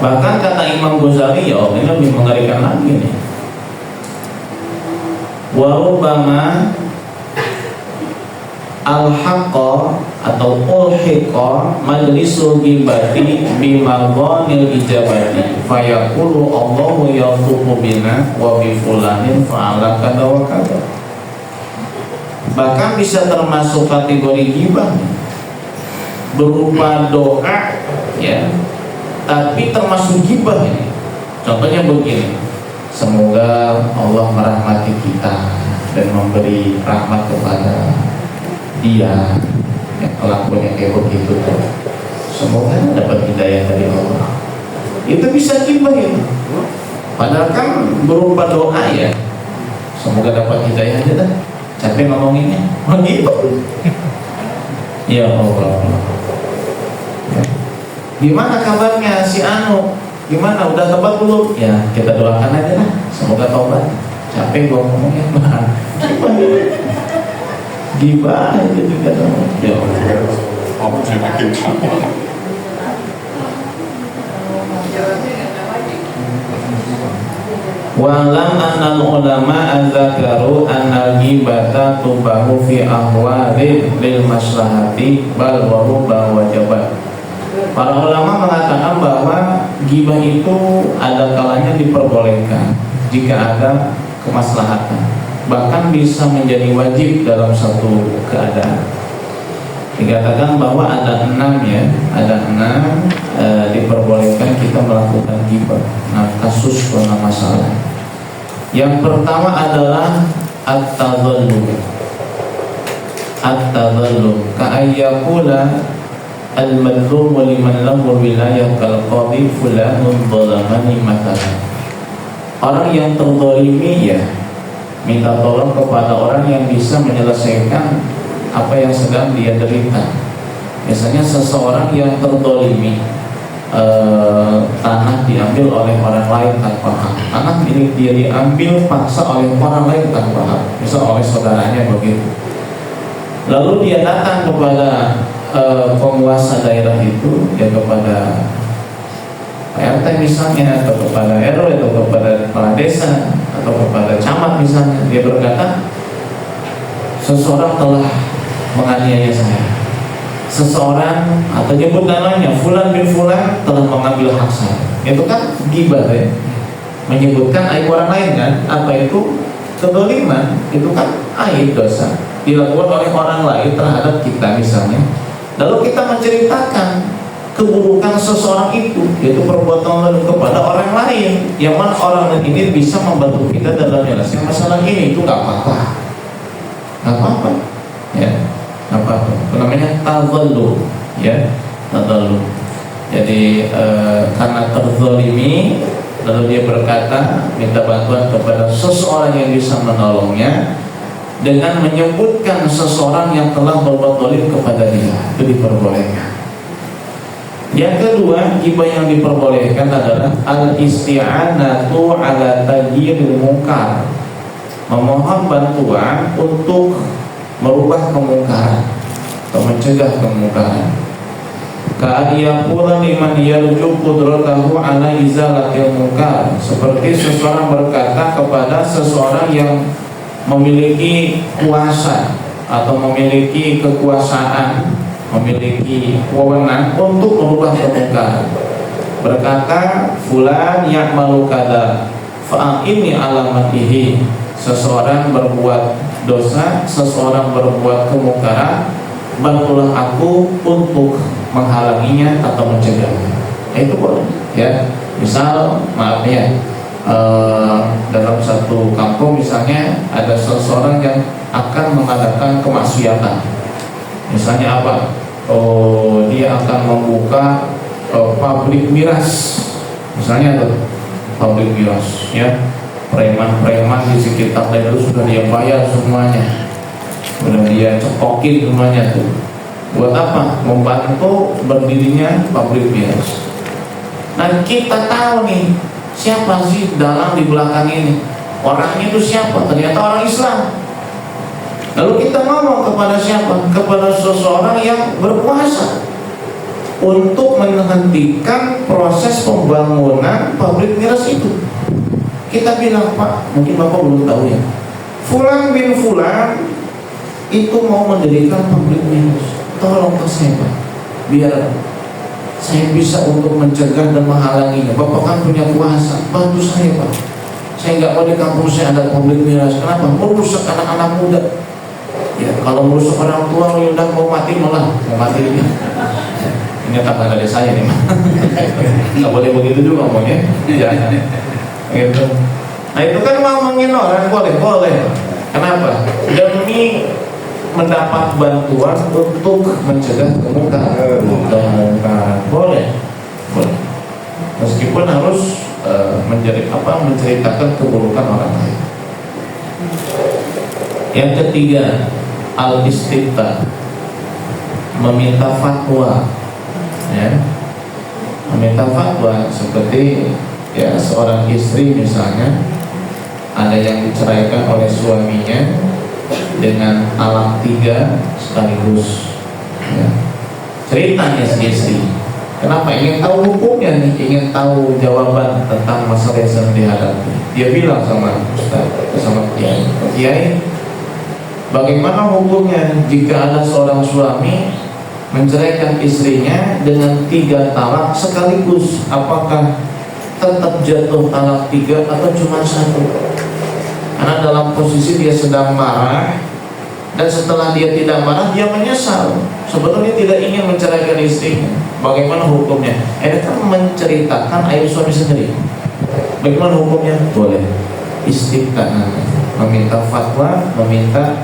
Bahkan kata Imam Ghazali, ya ini lebih mengerikan lagi nih. Warubama al-haqqa atau ulhiqa majlisul ghibati bimadhanil ijabati fayaqulu Allahu yatubu bina wa bi fulanin fa'ala kada wa kada. Bahkan bisa termasuk kategori ghibah berupa doa, ya, tapi termasuk ghibah ini. Contohnya begini, semoga Allah merahmati kita dan memberi rahmat kepada dia, Pelakunya kayak begitu tuh. Semoga dapat hidayah dari Allah. Itu bisa gibah itu. Padahal kan berupa doa ya. Semoga dapat hidayah aja dah. Capek ngomonginnya. Begitu. Ya Allah. Ya. Gimana kabarnya si Anu? Gimana, udah tobat belum? Ya kita doakan aja lah, semoga tobat. Capek gua ngomongnya. Gibah itu juga dong. Ya Walam annal ulama adzakaru annal ghibata tubahu fi ahwalin lil maslahati bal wa rubba wajabat. Para ulama mengatakan bahwa ghibah itu ada kalanya diperbolehkan jika ada kemaslahatan, bahkan bisa menjadi wajib dalam satu keadaan. Dikatakan bahwa ada 6 ya, ada 6 diperbolehkan kita melakukan ghibah. Nah, kasus atau masalah. Yang pertama adalah at-tadhallum. At-tadhallum ka'ayyakula al-madhlumu liman lahu wilayah kal-qadhi fulanun dhalamani mathalan. Orang yang terzalimi ya minta tolong kepada orang yang bisa menyelesaikan apa yang sedang dia derita. Misalnya seseorang yang terzalimi, tanah diambil oleh orang lain tanpa hak, tanah milik dia diambil paksa oleh orang lain tanpa hak, misal oleh saudaranya begitu. Lalu dia datang kepada penguasa daerah itu, ya kepada RT misalnya, atau kepada RW, atau kepada kepala desa, atau kepada camat misalnya. Dia berkata, seseorang telah menganiaya saya, seseorang atau nyebut namanya Fulan bin Fulan telah mengambil hak saya. Itu kan ghibah ya, menyebutkan aib orang lain kan. Apa itu? Kedzaliman. Itu kan aib, dosa dilakukan oleh orang lain terhadap kita misalnya. Lalu kita menceritakan keburukan seseorang itu, yaitu perbuatan lalu kepada orang lain, yang mana orang lain ini bisa membantu kita dalam menyelesaikan masalah ini. Itu nggak apa-apa, nggak apa-apa, ya, nggak apa-apa. Itu namanya tadhallum, ya, tadhallum. Jadi karena terzalimi, lalu dia berkata minta bantuan kepada seseorang yang bisa menolongnya dengan menyebutkan seseorang yang telah berbuat zalim kepada dia, itu diperbolehkan. Yang kedua, ghibah yang diperbolehkan adalah al-isti'anatu ala taghyiril munkar, memohon bantuan untuk merubah kemungkaran atau mencegah kemungkaran. Ka'iyaqula liman yarju qudratahu ala izalatil munkar, seperti seseorang berkata kepada seseorang yang memiliki kuasa atau memiliki kekuasaan, memiliki wewenang untuk merubah kemungkaran. Berkata, fulan ya'malu kada fa'ini alamatihi, seseorang berbuat dosa, seseorang berbuat kemungkaran, bantulah aku untuk menghalanginya atau mencegahnya. Itu boleh ya. Misal maaf ya, dalam satu kampung misalnya ada seseorang yang akan mengadakan kemaksiatan. Misalnya apa? Oh, dia akan membuka pabrik miras. Misalnya tuh pabrik miras, ya. Preman-preman di sekitar itu sudah dia bayar semuanya, sudah dia cekokin semuanya tuh. Buat apa? Membantu berdirinya pabrik miras. Nah, kita tahu nih siapa sih dalang di belakang ini? Orangnya itu siapa? Ternyata orang Islam. Lalu kita ngomong kepada siapa? Kepada seseorang yang berkuasa untuk menghentikan proses pembangunan pabrik miras itu. Kita bilang, Pak, mungkin Bapak belum tahu ya, Fulan bin Fulan itu mau mendirikan pabrik miras. Tolong ke saya, Pak, biar saya bisa untuk mencegah dan menghalanginya. Bapak kan punya kuasa, bantu saya, Pak. Saya nggak mau di kampung saya ada pabrik miras. Kenapa? Merusak anak-anak muda. Ya, kalau merusak orang tua udah mau mati malah mau mati ini. Ini kata dari saya nih, nggak boleh begitu juga ngomongnya. Jangan. Gitu. Nah itu kan ngomongin orang boleh. Kenapa? Demi mendapat bantuan untuk mencegah kemungkaran. Boleh. Meskipun harus menceritakan keburukan orang lain. Yang ketiga, al-istifta, meminta fatwa. Ya. Meminta fatwa seperti ya seorang istri misalnya ada yang diceraikan oleh suaminya dengan talak 3 sekaligus. Ya. Ceritanya si istri, kenapa ingin tahu hukumnya nih, ingin tahu jawaban tentang masalah yang sedang dihadapi. Dia bilang sama Ustaz, sama Kiai, bagaimana hukumnya jika ada seorang suami menceraikan istrinya dengan 3 talak sekaligus? Apakah tetap jatuh talak 3 atau cuma 1? Karena dalam posisi dia sedang marah, dan setelah dia tidak marah dia menyesal. Sebetulnya tidak ingin menceraikan istrinya. Bagaimana hukumnya? Ini kan menceritakan aib suami sendiri. Bagaimana hukumnya? Boleh istifta, meminta fatwa, meminta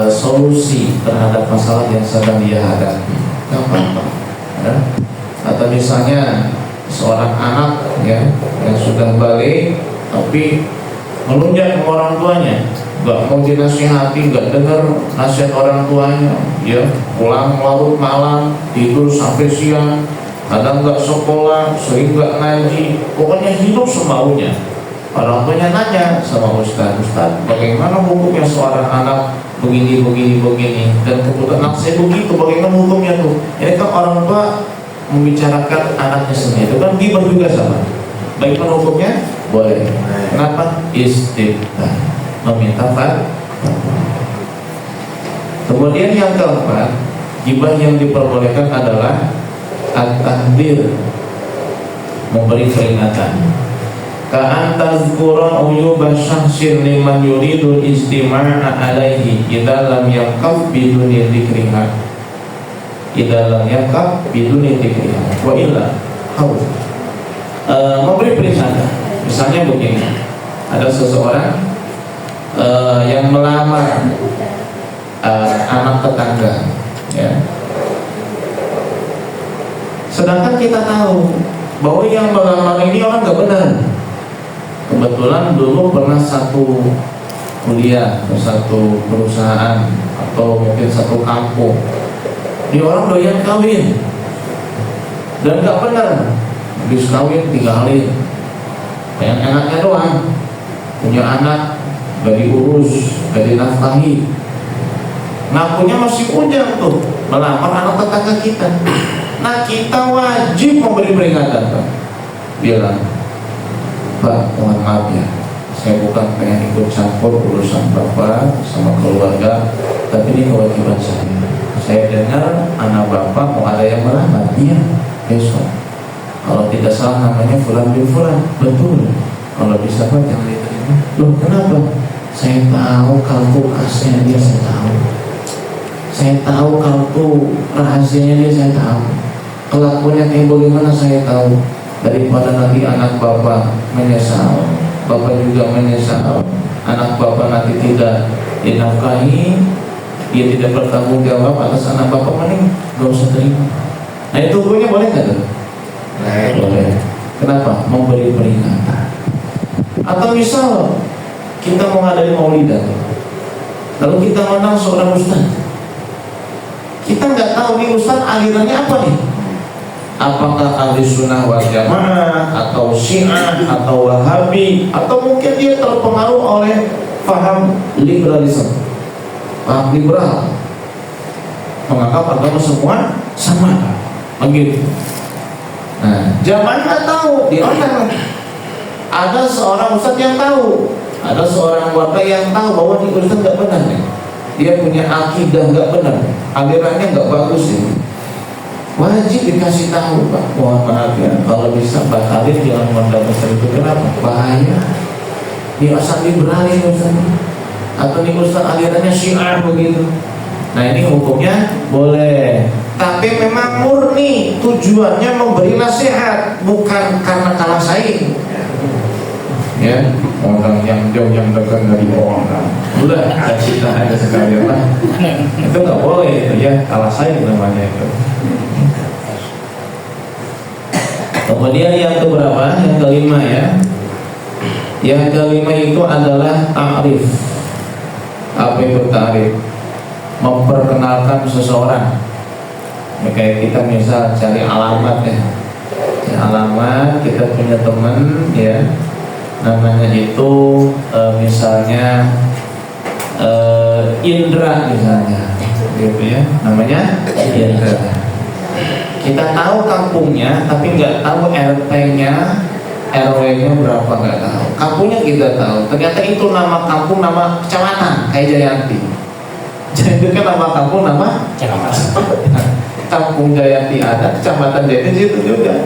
solusi terhadap masalah yang sedang dia hadapi. Gak apa-apa. Ya. Atau misalnya seorang anak ya yang sudah balik tapi melunjak ke orang tuanya, gak mau dinasihati, gak dengar nasihat orang tuanya, ya pulang larut malam, tidur sampai siang, kadang gak sekolah, sering gak ngaji, pokoknya hidup semaunya. Orang tuanya nanya sama Ustaz, bagaimana hukumnya seorang anak begini, dan kebetulan anak saya begitu, bagaimana hukumnya tuh? Ini kan orang tua membicarakan anaknya sendiri, itu kan ghibah juga sama. Bagaimana hukumnya? Boleh. Kenapa? Istifta, meminta fatwa. Kemudian yang keempat, ghibah yang diperbolehkan adalah at-tahdir, memberi peringatan. Ka'an tazkura uyuba syahsin liman yuridul istima'a alaihi idza lam yaqaf biduni dzikriha. Idza lam yaqaf biduni dzikriha. Wa illa haus. Memberi peringatan. Misalnya begini, ada seseorang yang melamar anak tetangga, ya. Sedangkan kita tahu bahwa yang melamar ini orang gak benar. Kebetulan dulu pernah satu kuliah atau satu perusahaan atau mungkin satu kampung. Dia orang doyan kawin dan gak benar. Habis kawin tinggalin, yang enaknya doang, punya anak gak diurus, gak dinafkahi. Ngakunya masih ujang tuh, melamar anak tetangga kita. Nah kita wajib memberi peringatan, Pak. Bilang, Pak, mohon maaf ya, saya bukan pengen ikut campur urusan Bapak sama keluarga, tapi ini kewajiban saya. Saya dengar anak Bapak mau ada yang melamar, iya, besok. Kalau tidak salah namanya Fulan bin Fulan. Betul. Kalau bisa Pak jangan diterima. Loh kenapa? Saya tahu kartu khasnya dia, saya tahu. Saya tahu kartu rahasianya dia, saya tahu. Kelakuannya kayak bagaimana saya tahu. Daripada nanti anak Bapak menyesal, Bapak juga menyesal. Anak Bapak nanti tidak dinafkahi, dia tidak bertanggung jawab atas anak Bapak, mending gak usah terima. Nah itu hukumnya boleh gak tuh? Boleh. Kenapa? Memberi peringatan. Atau misal kita mau ngadain maulidan, lalu kita menang seorang ustaz, kita nggak tahu nih ustaz alirannya apa nih. Apakah ahli sunnah wal jamaah atau syiah atau wahabi, atau mungkin dia terpengaruh oleh paham liberalisme, paham liberal, menganggap agama semua sama, begitu. Nah, zaman nggak tahu, di online ada seorang ustaz yang tahu, ada seorang warga yang tahu bahwa di ustaz nggak benar nih, dia punya akidah nggak benar, alirannya nggak bagus ini. Wajib dikasih tahu, Pak. Mohon maaf ya, kalau bisa batalin, jangan mengundang ustaz itu. Kenapa? Bahaya. Dia asal liberal ini ustaz, atau nih ustaz alirannya syiah begitu. Nah ini hukumnya boleh, tapi memang murni tujuannya memberi nasihat, bukan karena kalah saing. Ya. orang yang jauh yang dekat dari orang, udah kasih aja sekalian lah. Itu nggak boleh itu ya, salah saya namanya itu. Kemudian yang keberapa? Yang kelima ya. Yang kelima itu adalah ta'rif. Apa itu ta'rif? Memperkenalkan seseorang. Ya, kayak kita misal cari alamat ya. Alamat kita punya teman ya, namanya itu misalnya Indra misalnya, gitu ya, namanya Indra. Kita tahu kampungnya, tapi nggak tahu RT-nya, RW-nya berapa, nggak tahu. Kampungnya kita tahu, ternyata itu nama kampung, nama kecamatan kayak Jayanti. Jadi kan nama kampung, nama Kampung Jayanti ada, kecamatan Jayanti itu juga.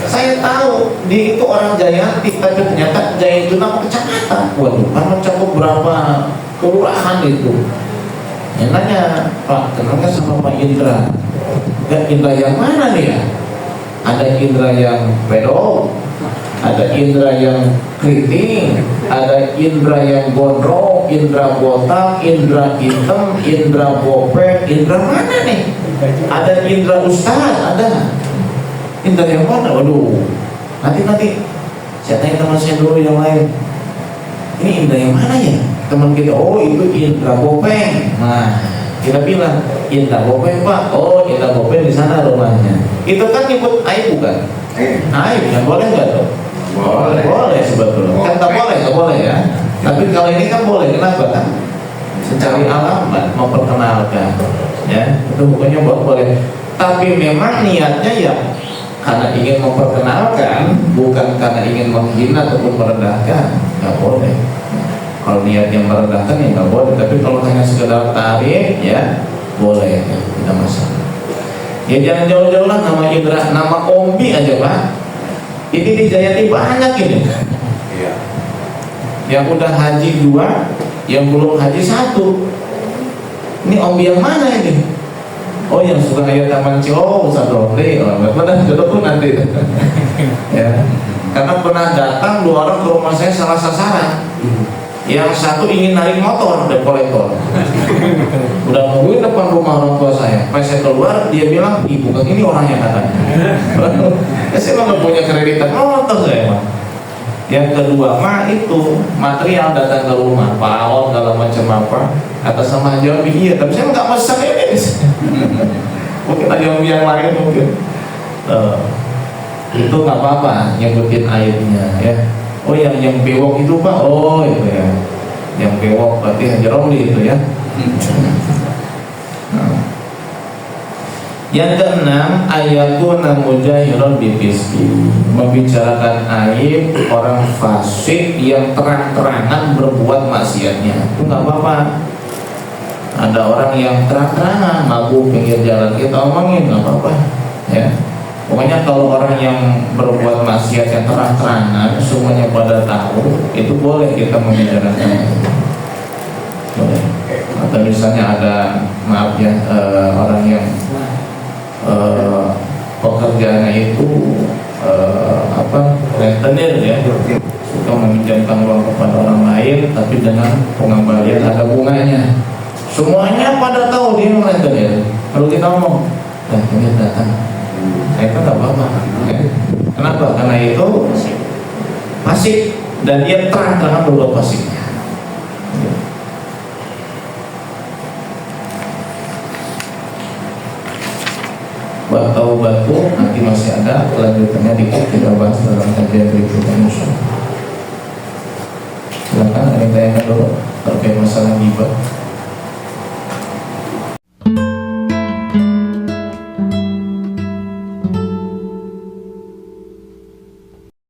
Saya tahu dia itu orang Jayanti, tapi ternyata Jayanti itu nama kecamatan. Waduh, kan mencakup berapa kelurahan itu. Ya nanya, Pak, kenalnya sama Pak Indra. Dan Indra yang mana nih ya? Ada Indra yang pedol, ada Indra yang keriting, ada Indra yang gondrong, Indra botak, Indra hitam, Indra bopek, Indra mana nih? Ada Indra Ustaz, ada. Indra yang mana? Waduh, nanti saya tanya teman saya dulu yang lain. Ini Indra yang mana ya? Teman kita, oh itu Indra Bopeng. Nah, kita bilang Indra Bopeng Pak. Oh Indra Bopeng di sana rumahnya. Itu kan nyebut aib bukan? Aib, yang boleh nggak tuh? Boleh sebetulnya. Kan tak boleh ya. Tapi kalau ini kan boleh. Kenapa kan? Mencari alamat, memperkenalkan. Ya, itu bukannya boleh. Tapi memang niatnya ya karena ingin memperkenalkan, bukan karena ingin menghina ataupun merendahkan, nggak boleh. Kalau niatnya merendahkan ya nggak boleh. Tapi kalau hanya sekedar tarif ya boleh, ya, tidak masalah. Ya jangan jauh-jauh lah nama Indra, nama Ombi aja Pak. Ini di Jayanti banyak ini. Iya. Yang udah haji 2, yang belum haji 1. Ini Ombi yang mana ini? Oh yang suka ayat Taman Cilok, Ustaz Romli, benar jodoh pun nanti. Ya, karena pernah datang 2 orang ke rumah saya salah sasaran. Yang satu ingin narik motor dan kolektor. Udah nungguin depan rumah orang tua saya. Pas saya keluar dia bilang, ibu kan ini orangnya katanya. Saya memang punya kreditan motor saya emang. Yang kedua mah itu material datang ke rumah, palon segala macam apa. Atas sama jawab iya, tapi saya nggak masak ini. Mungkin ada yang lain mungkin. Itu nggak apa-apa nyebutin aibnya ya. Oh yang bewok itu Pak, oh itu ya. Yang bewok berarti Haji Romli itu ya. Yang keenam, ayatuna mujahiron bifiski, membicarakan aib orang fasik yang terang-terangan berbuat maksiatnya. Itu nggak apa-apa. Ada orang yang terang-terangan mabuk pinggir jalan, kita omongin nggak apa-apa ya. Pokoknya kalau orang yang berbuat maksiat yang terang-terangan semuanya pada tahu, itu boleh kita membicarakan. Boleh. Atau misalnya ada maaf ya orang yang pekerjaannya itu rentenir ya, suka meminjamkan uang kepada orang lain tapi dengan pengembalian ada bunganya. Semuanya pada tahu dia rentenir. Kalau kita ngomong, ini datang, itu nggak apa-apa. Ya. Kenapa? Karena itu pasif dan dia terang-terangan berbuat pasifnya. Tahu batu nanti masih ada kelanjutannya dikit kita bahas dalam kajian berikutnya. Silakan ada yang tanya dulu terkait masalah ghibah.